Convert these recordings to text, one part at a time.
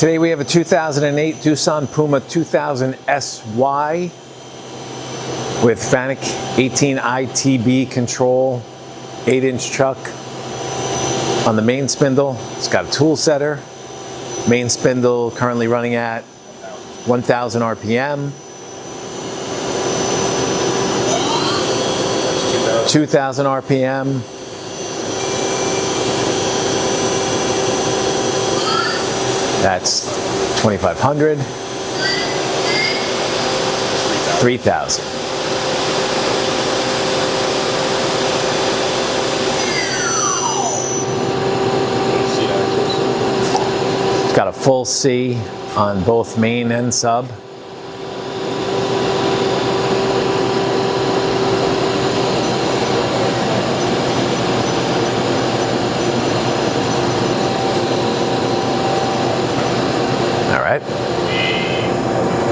Today we have a 2008 Doosan Puma 2000Sy with FANUC 18 ITB control, 8-inch chuck on the main spindle. It's got a tool setter. Main spindle currently running at 1000 RPM. 2000 RPM. That's 2500. 3000. It's got a full C on both main and sub.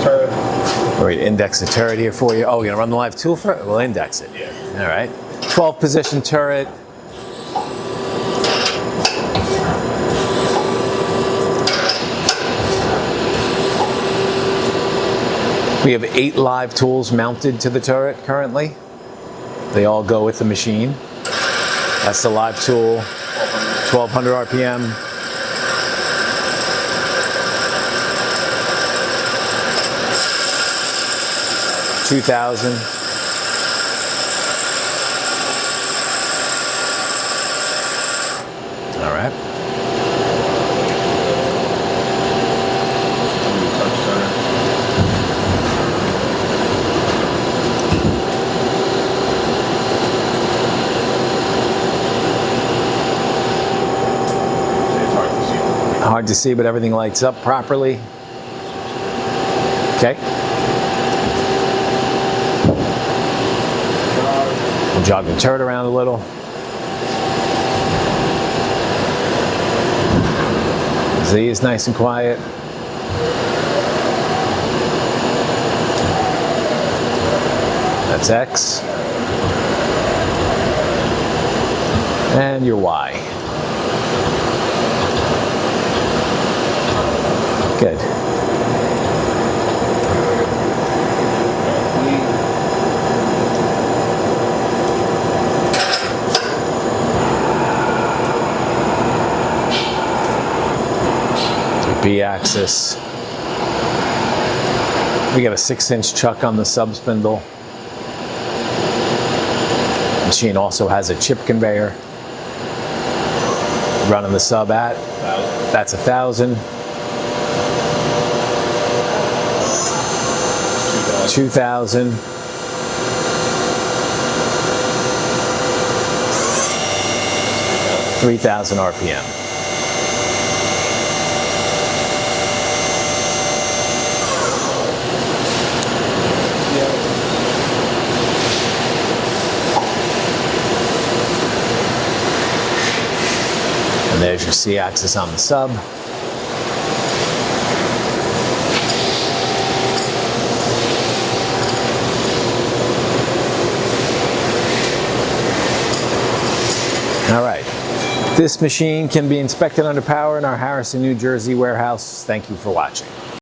Turret. We're going to index the turret here for you. Oh, we're going to run the live tool for it? We'll index it. Yeah. All right. 12 position turret. We have 8 live tools mounted to the turret currently. They all go with the machine. That's the live tool. 1200 RPM. 2000. All right. Hard to see, but everything lights up properly. Okay. We'll jog the turret around a little. Z is nice and quiet. That's X. And your Y. Good. B-axis. We got a 6-inch chuck on the subspindle. Machine also has a chip conveyor. Running the sub at, that's 1000. 2000. 3000 RPM. And there's your C-axis on the sub. All right. This machine can be inspected under power in our Harrison, New Jersey warehouse. Thank you for watching.